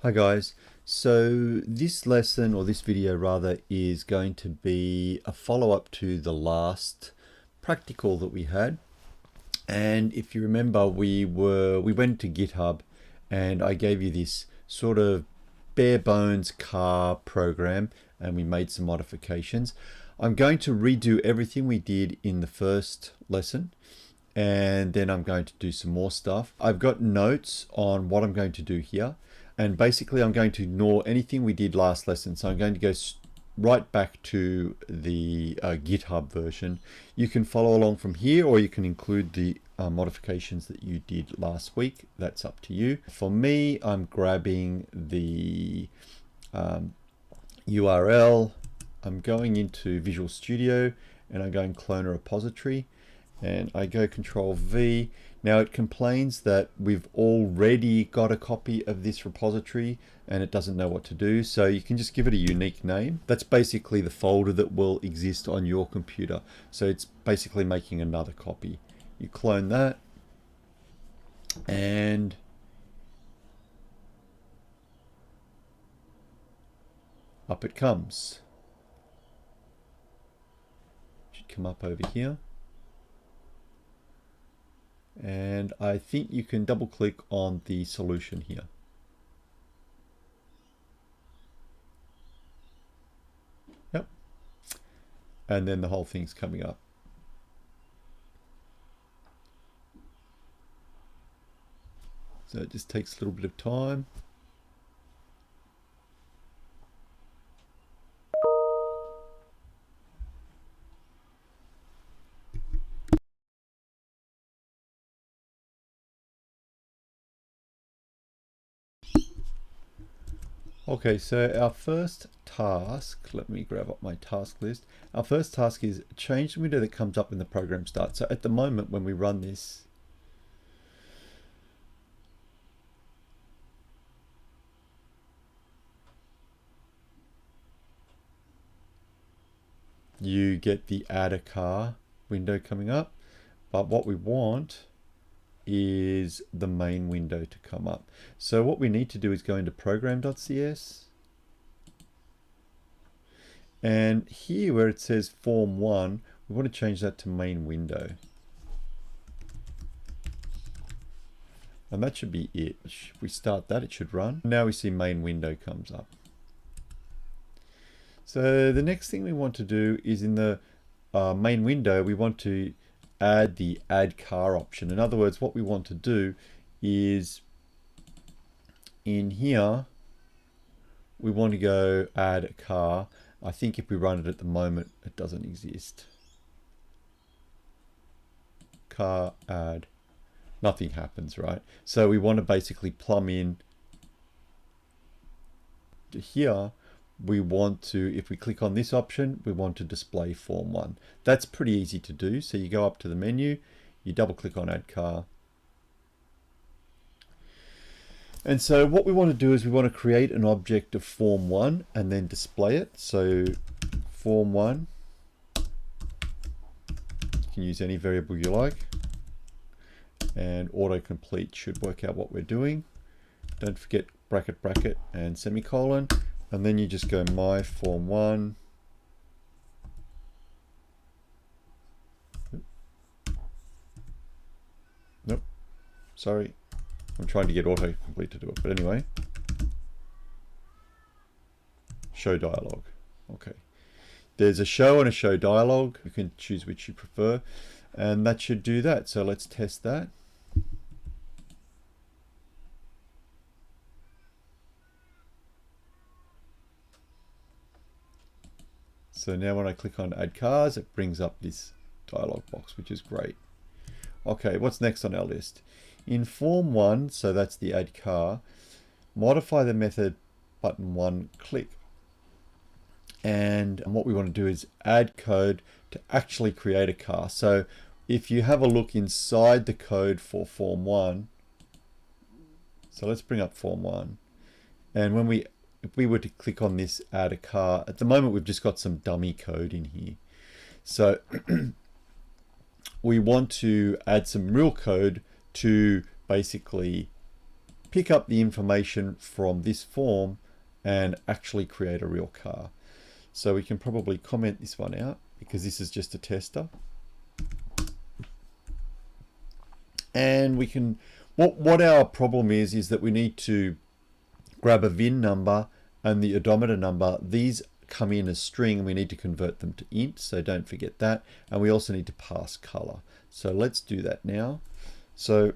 Hi guys, so this lesson, or this video rather, is going to be a follow-up to the last practical that we had. And if you remember, we went to GitHub and I gave you this sort of bare bones car program and we made some modifications. I'm going to redo everything we did in the first lesson, and then I'm going to do some more stuff. I've got notes on what I'm going to do here, and basically I'm going to ignore anything we did last lesson. So I'm going to go right back to the GitHub version. You can follow along from here, or you can include the modifications that you did last week. That's up to you. For me, I'm grabbing the URL. I'm going into Visual Studio and I'm going clone a repository, and I go Control V. Now it complains that we've already got a copy of this repository and it doesn't know what to do. So you can just give it a unique name. That's basically the folder that will exist on your computer. So it's basically making another copy. You clone that and up it comes. Should come up over here. And I think you can double click on the solution here. Yep. And then the whole thing's coming up. So it just takes a little bit of time. Okay, so our first task, let me grab up my task list. Our first task is change the window that comes up when the program starts. So at the moment when we run this, you get the add a car window coming up. But what we want is the main window to come up. So what we need to do is go into program.cs, and here where it says form 1, we want to change that to main window. And that should be it. If we start that, it should run. Now we see main window comes up. So the next thing we want to do is in the main window, we want to add the add car option. In other words, what we want to do is in here, we want to go add a car. I think if we run it at the moment, it doesn't exist. Car add, nothing happens, right? So we want to basically plumb in to here. We want to, if we click on this option, we want to display form 1. That's pretty easy to do. So you go up to the menu, you double click on add car. And so what we want to do is we want to create an object of form 1 and then display it. So form 1, you can use any variable you like, and autocomplete should work out what we're doing. Don't forget bracket, bracket, and semicolon. And then you just go my form 1. Nope, sorry. I'm trying to get autocomplete to do it, but anyway. Show dialog. Okay. There's a show and a show dialog. You can choose which you prefer. And that should do that. So let's test that. So now when I click on add cars, it brings up this dialog box, which is great. Okay, what's next on our list? In form 1, so that's the add car, modify the method button 1 click. And what we want to do is add code to actually create a car. So if you have a look inside the code for form 1, so let's bring up form 1. And when if we were to click on this add a car, at the moment we've just got some dummy code in here. So we want to add some real code to basically pick up the information from this form and actually create a real car. So we can probably comment this one out because this is just a tester. And we can, what our problem is that we need to grab a VIN number and the odometer number. These come in as string and we need to convert them to int, so don't forget that. And we also need to pass color. So let's do that now. So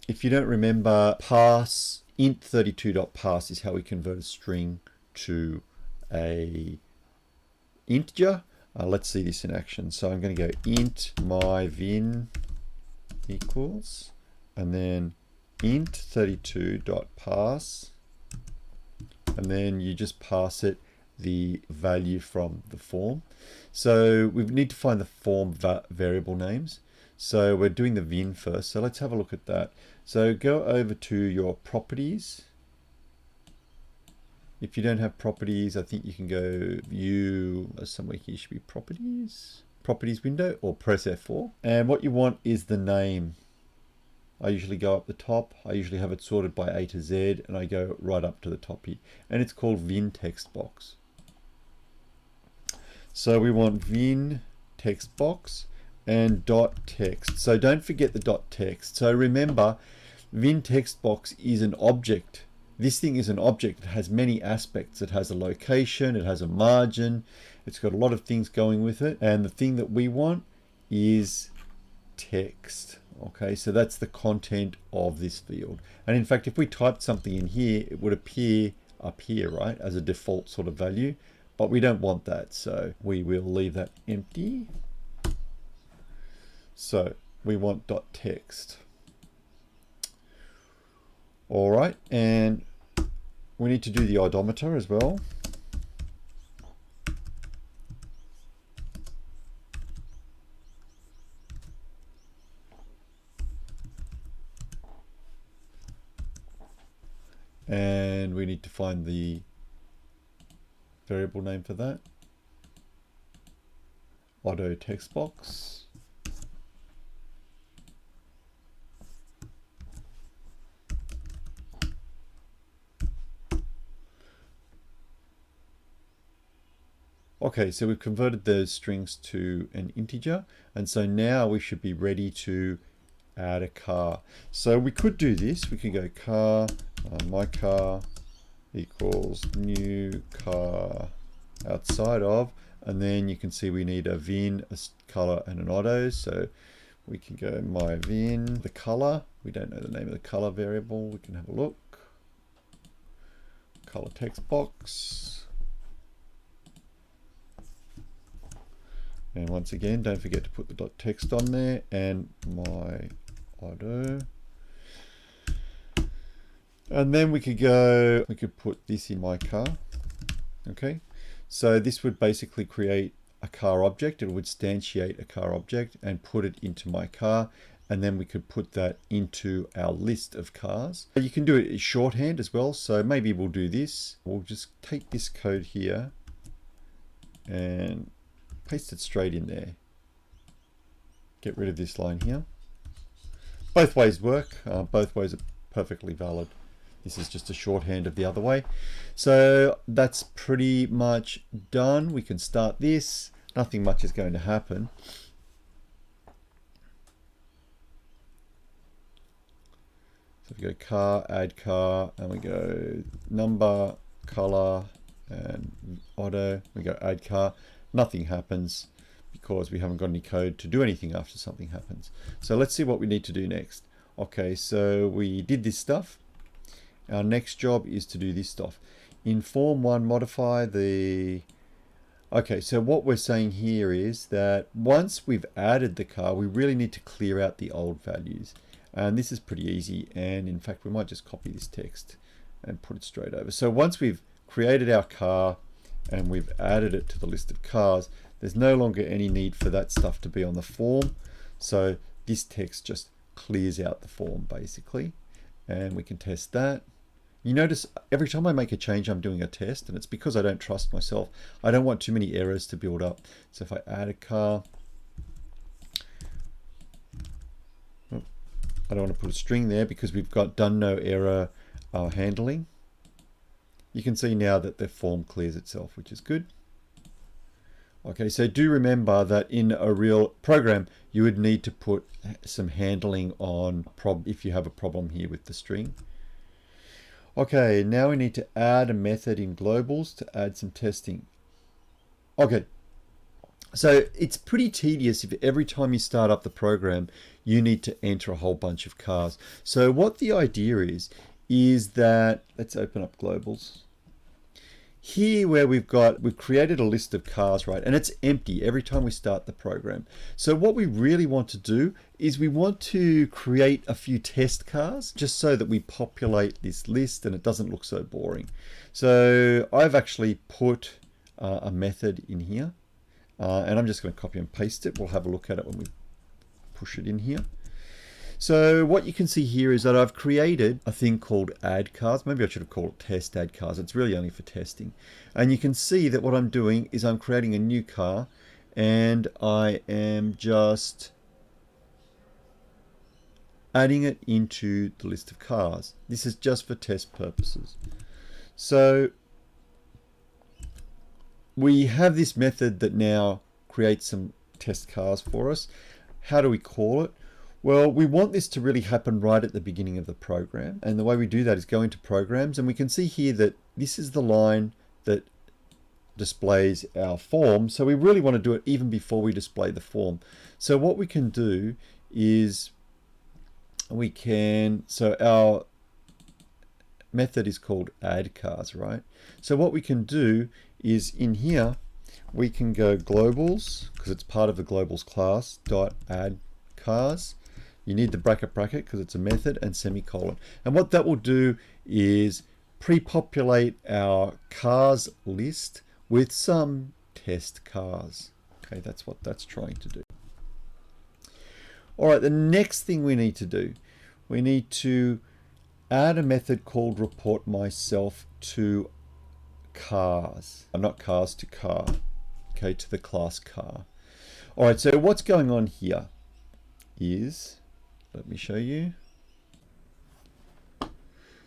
if you don't remember, pass int32.pass is how we convert a string to a integer. Let's see this in action. So I'm going to go int my VIN equals, and then int32.pass, and then you just pass it the value from the form. So we need to find the form variable names. So we're doing the VIN first. So let's have a look at that. So go over to your properties. If you don't have properties, I think you can go view, somewhere here should be properties window, or press F4. And what you want is the name. I usually go up the top. I usually have it sorted by A to Z, and I go right up to the top here. And it's called VIN text box. So we want VIN text box and dot text. So don't forget the dot text. So remember, VIN text box is an object. This thing is an object. It has many aspects. It has a location, it has a margin, it's got a lot of things going with it. And the thing that we want is text. Okay, so that's the content of this field. And in fact, if we typed something in here, it would appear up here, right, as a default sort of value. But we don't want that, so we will leave that empty. So we want dot text. All right, and we need to do the odometer as well. And we need to find the variable name for that. Auto text box. Okay, so we've converted those strings to an integer, and so now we should be ready to add a car. So we could do this. We could go car, my car equals new car outside of, and then you can see we need a VIN, a color, and an auto. So we can go my VIN, the color. We don't know the name of the color variable. We can have a look. Color text box. And once again, don't forget to put the dot text on there, and my auto. And then we could go, we could put this in my car. Okay, so this would basically create a car object. It would instantiate a car object and put it into my car. And then we could put that into our list of cars. You can do it in shorthand as well. So maybe we'll do this. We'll just take this code here and paste it straight in there. Get rid of this line here. Both ways work. Both ways are perfectly valid. This is just a shorthand of the other way. So that's pretty much done. We can start this. Nothing much is going to happen. So we go car, add car, and we go number, color, and auto. We go add car. Nothing happens because we haven't got any code to do anything after something happens. So let's see what we need to do next. Okay, so we did this stuff. Our next job is to do this stuff. In form 1, modify the... Okay, so what we're saying here is that once we've added the car, we really need to clear out the old values. And this is pretty easy. And in fact, we might just copy this text and put it straight over. So once we've created our car, and we've added it to the list of cars, there's no longer any need for that stuff to be on the form. So this text just clears out the form basically. And we can test that. You notice every time I make a change, I'm doing a test, and it's because I don't trust myself. I don't want too many errors to build up. So if I add a car, I don't want to put a string there because we've got done no error handling. You can see now that the form clears itself, which is good. Okay, so do remember that in a real program, you would need to put some handling on if you have a problem here with the string. Okay, now we need to add a method in globals to add some testing. Okay, so it's pretty tedious if every time you start up the program, you need to enter a whole bunch of cars. So what the idea is that, let's open up globals. Here where we've created a list of cars, right? And it's empty every time we start the program. So what we really want to do is we want to create a few test cars just so that we populate this list and it doesn't look so boring. So I've actually put a method in here and I'm just going to copy and paste it. We'll have a look at it when we push it in here. So what you can see here is that I've created a thing called add cars. Maybe I should have called it test add cars. It's really only for testing. And you can see that what I'm doing is I'm creating a new car and I am just adding it into the list of cars. This is just for test purposes. So we have this method that now creates some test cars for us. How do we call it? Well, we want this to really happen right at the beginning of the program. And the way we do that is go into programs, and we can see here that this is the line that displays our form. So we really want to do it even before we display the form. So what we can do is so our method is called add cars, right? So what we can do is in here, we can go globals, because it's part of the globals class, dot add cars. You need the bracket because it's a method, and semicolon. And what that will do is pre-populate our cars list with some test cars. Okay, that's what that's trying to do. All right, the next thing we need to do, we need to add a method called report myself to cars. Not cars, to car. Okay, to the class car. All right, so what's going on here is, let me show you.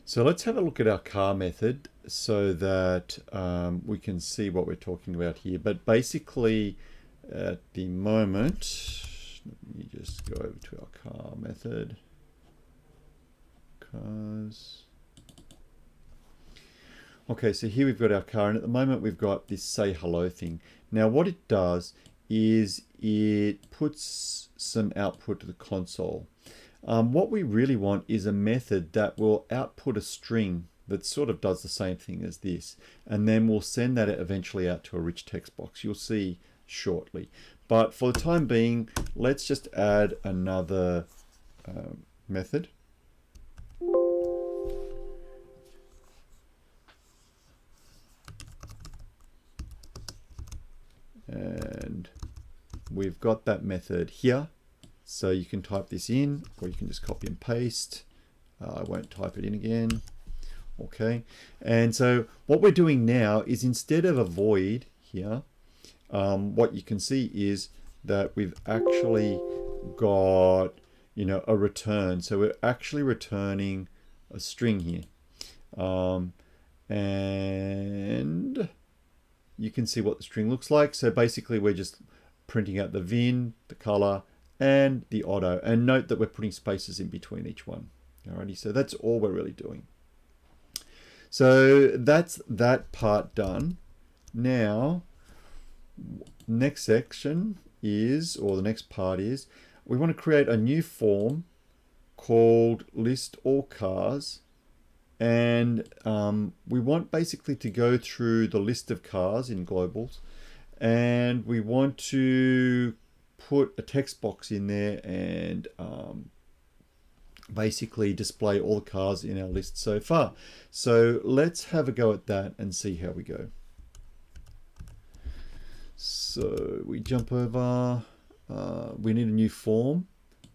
So let's have a look at our car method so that we can see what we're talking about here. But basically, at the moment, let me just go over to our car method. Cars. Okay, so here we've got our car, and at the moment we've got this say hello thing. Now what it does is it puts some output to the console. What we really want is a method that will output a string that sort of does the same thing as this, and then we'll send that eventually out to a rich text box. You'll see shortly. But for the time being, let's just add another method. And we've got that method here. So you can type this in, or you can just copy and paste. I won't type it in again. Okay. And so what we're doing now is, instead of a void here, what you can see is that we've actually got, a return. So we're actually returning a string here. And you can see what the string looks like. So basically we're just printing out the VIN, the color, and the auto. And note that we're putting spaces in between each one. Alrighty, so that's all we're really doing. So that's that part done. Now, next section is, or the next part is, we want to create a new form called list all cars. And we want basically to go through the list of cars in globals, and we want to put a text box in there and basically display all the cars in our list so far. So let's have a go at that and see how we go. So we jump over, we need a new form.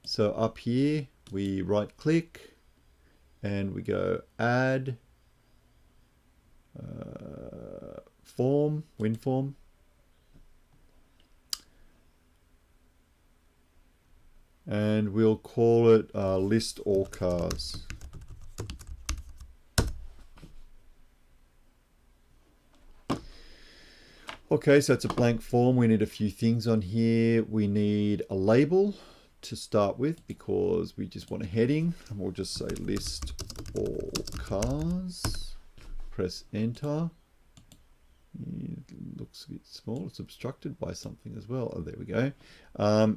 So up here, we right click and we go add form, win form. and we'll call it list all cars. Okay, so it's a blank form. We need a few things on here. We need a label to start with because we just want a heading. And we'll just say list all cars. Press enter. It looks a bit small. It's obstructed by something as well. Oh, there we go. I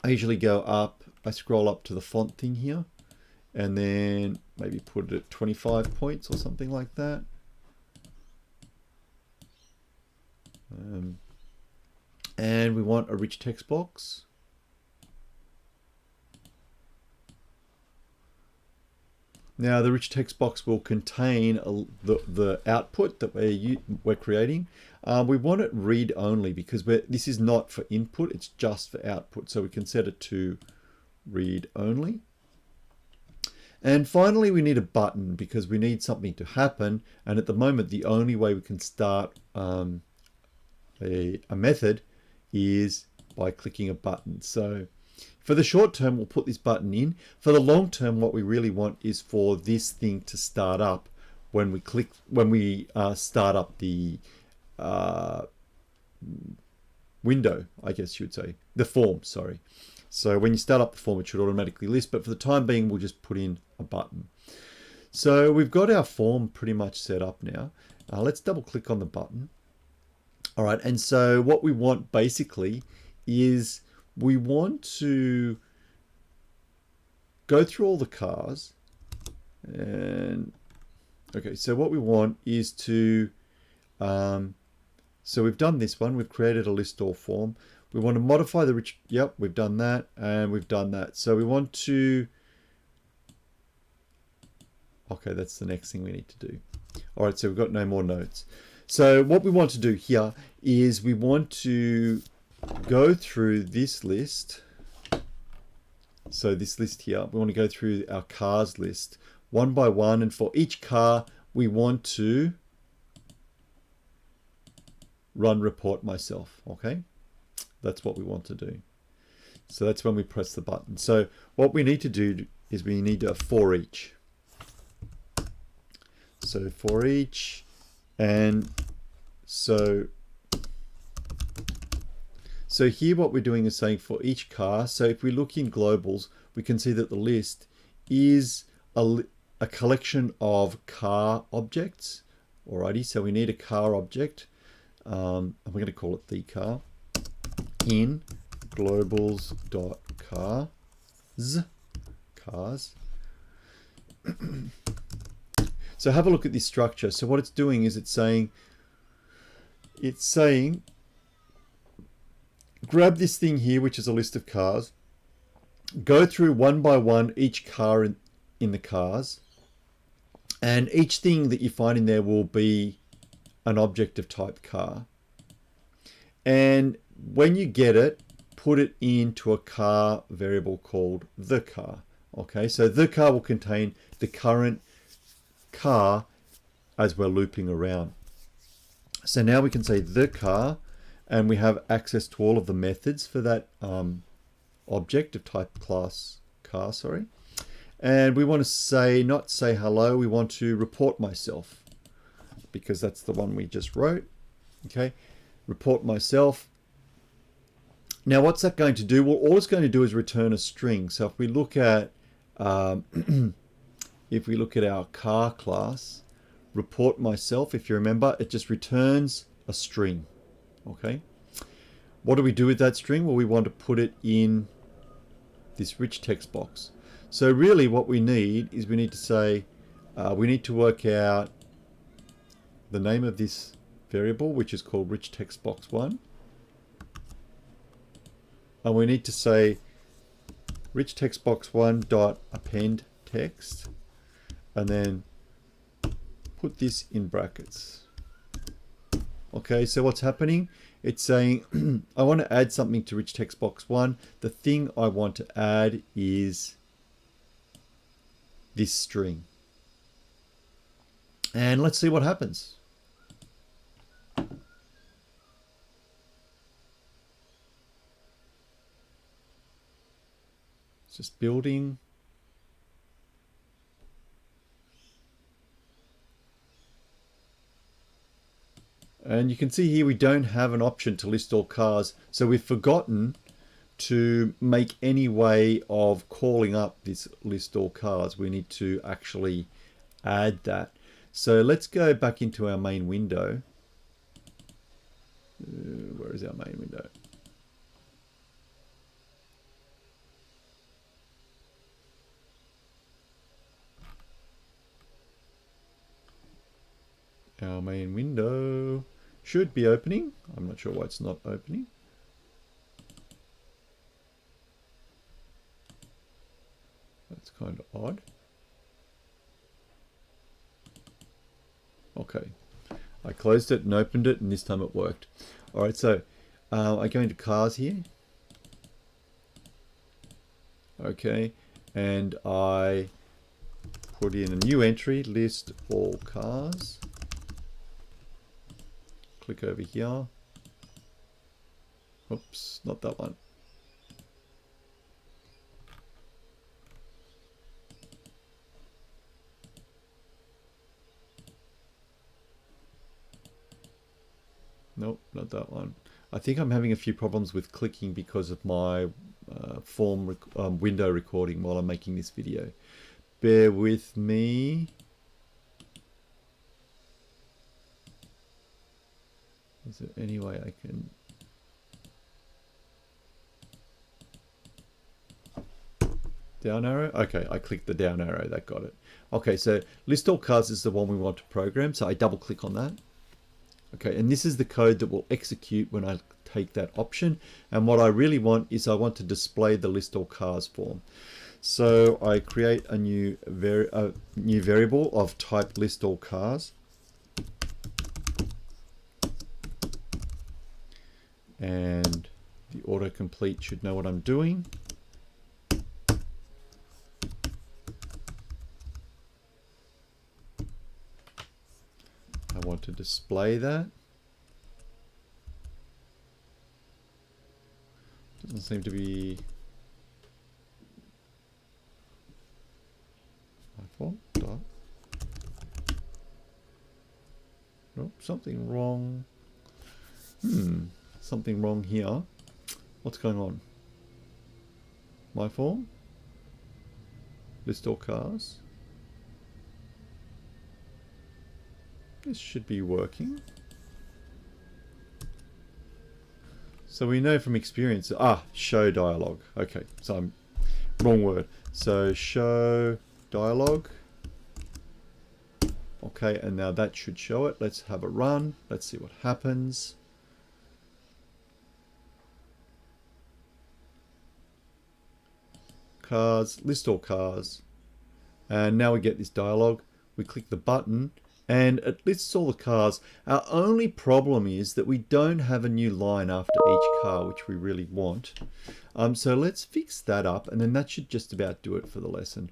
usually go up, I scroll up to the font thing here, and then maybe put it at 25 points or something like that. And we want a rich text box. Now the rich text box will contain the output that we're creating. We want it read only because this is not for input, it's just for output. So we can set it to read only. And finally, we need a button because we need something to happen. And at the moment, the only way we can start a method is by clicking a button. So for the short term, we'll put this button in. For the long term, what we really want is for this thing to start up when we start up the window, I guess you would say, the form, sorry. So when you start up the form, it should automatically list, but for the time being, we'll just put in a button. So we've got our form pretty much set up now. Let's double click on the button. All right, and so what we want basically is we want to go through all the cars. And okay, so what we want is to, so we've done this one, we've created a list all form. We want to modify the rich, yep, we've done that, and we've done that. So we want to, okay, that's the next thing we need to do. All right, so we've got no more notes. So what we want to do here is we want to go through this list. So this list here, we want to go through our cars list one by one. And for each car, we want to run report myself, okay? That's what we want to do. So that's when we press the button. So what we need to do is we need a for each. So for each, and so here what we're doing is saying for each car. So if we look in globals, we can see that the list is a collection of car objects. Alrighty, so we need a car object. And we're going to call it the car in globals.cars. So have a look at this structure. So what it's doing is it's saying grab this thing here, which is a list of cars, go through one by one each car in the cars, and each thing that you find in there will be an object of type car. And when you get it, put it into a car variable called the car. Okay, so the car will contain the current car as we're looping around. So now we can say the car, and we have access to all of the methods for that object of type class car, sorry. And we want to say, not say hello, we want to report myself, because that's the one we just wrote. Okay, report myself. Now what's that going to do? Well, all it's going to do is return a string. So if we look at our car class, report myself, if you remember, it just returns a string. Okay, what do we do with that string? Well, we want to put it in this rich text box. So really what we need is we need to say, we need to work out the name of this variable, which is called rich text box 1. And we need to say rich text box 1 dot append text, and then put this in brackets. Okay, so what's happening? It's saying I want to add something to rich text box 1. The thing I want to add is this string. And let's see what happens. Just building. And you can see here we don't have an option to list all cars. So we've forgotten to make any way of calling up this list all cars. We need to actually add that. So let's go back into our main window. Where is our main window? Our main window should be opening. I'm not sure why it's not opening. That's kind of odd. Okay, I closed it and opened it, and this time it worked. All right, so I go into cars here. Okay, and I put in a new entry, list all cars. Click over here. Oops, not that one. Nope, not that one. I think I'm having a few problems with clicking because of my window recording while I'm making this video. Bear with me. Is there any way I can... Down arrow? Okay, I clicked the down arrow, that got it. Okay, so list all cars is the one we want to program, so I double click on that. Okay, and this is the code that will execute when I take that option. And what I really want is I want to display the list all cars form. So I create a new variable of type list all cars. And the autocomplete should know what I'm doing. I want to display that. Doesn't seem to be my fault. Nope, something wrong. Something wrong here. What's going on? My form? List all cars. This should be working. So we know from experience, show dialog. Okay, so I'm wrong word. So show dialog. Okay, and now that should show it. Let's have a run. Let's see what happens. Cars, list all cars. And now we get this dialog. We click the button and it lists all the cars. Our only problem is that we don't have a new line after each car, which we really want. So let's fix that up, and then that should just about do it for the lesson.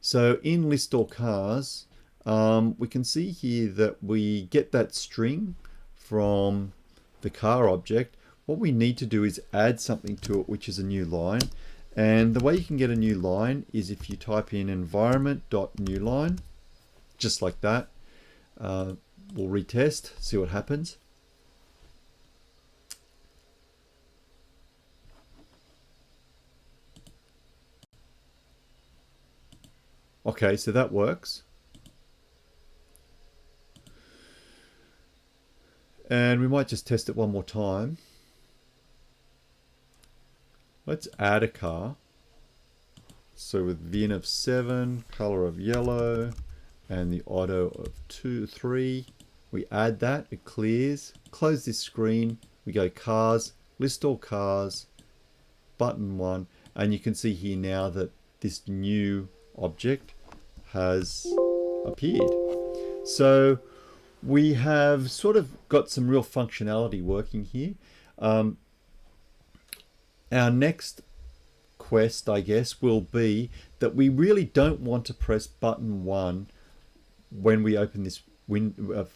So in list all cars, we can see here that we get that string from the car object. What we need to do is add something to it, which is a new line. And the way you can get a new line is if you type in environment.newline, just like that. We'll retest, see what happens. Okay, so that works. And we might just test it one more time. Let's add a car. So with VIN of 7, color of yellow, and the auto of 3, we add that, it clears. Close this screen, we go cars, list all cars, button 1, and you can see here now that this new object has appeared. So we have sort of got some real functionality working here. Our next quest, I guess, will be that we really don't want to press button 1 when we open this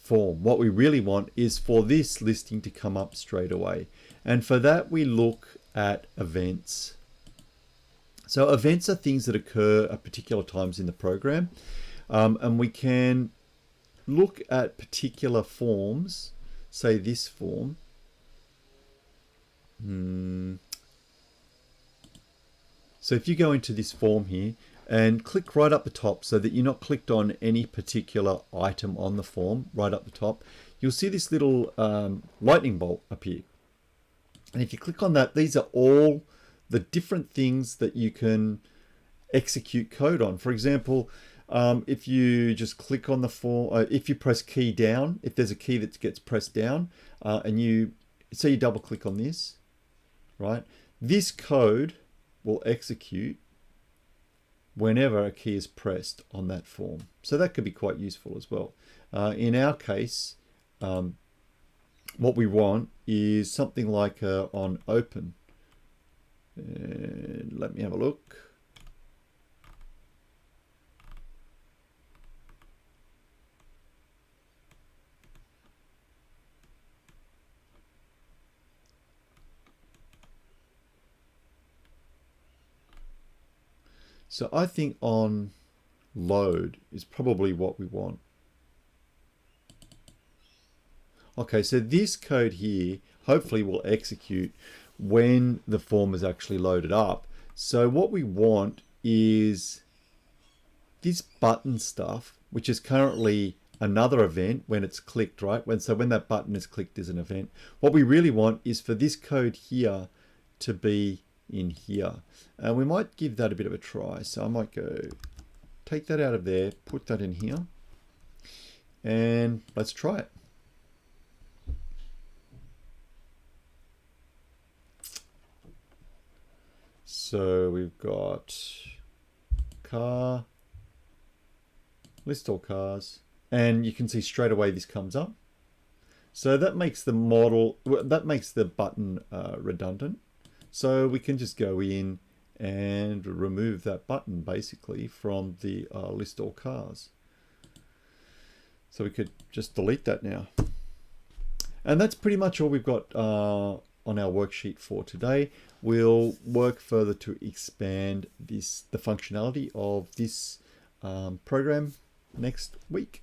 form. What we really want is for this listing to come up straight away. And for that, we look at events. So events are things that occur at particular times in the program, and we can look at particular forms, say this form. So if you go into this form here and click right up the top so that you're not clicked on any particular item on the form, right up the top, you'll see this little lightning bolt appear. And if you click on that, these are all the different things that you can execute code on. For example, if you just click on the form, if you press key down, if there's a key that gets pressed down, and you double click on this, right? This code will execute whenever a key is pressed on that form. So that could be quite useful as well. In our case, what we want is something like on open. And let me have a look. So I think on load is probably what we want. Okay, so this code here hopefully will execute when the form is actually loaded up. So what we want is this button stuff, which is currently another event when it's clicked, right? So when that button is clicked is an event. What we really want is for this code here to be in here. And we might give that a bit of a try. So I might go take that out of there, put that in here, and let's try it. So we've got car, list all cars, and you can see straight away this comes up. So that makes the model, that makes the button redundant. So we can just go in and remove that button basically from the list all cars. So we could just delete that now. And that's pretty much all we've got on our worksheet for today. We'll work further to expand the functionality of this program next week.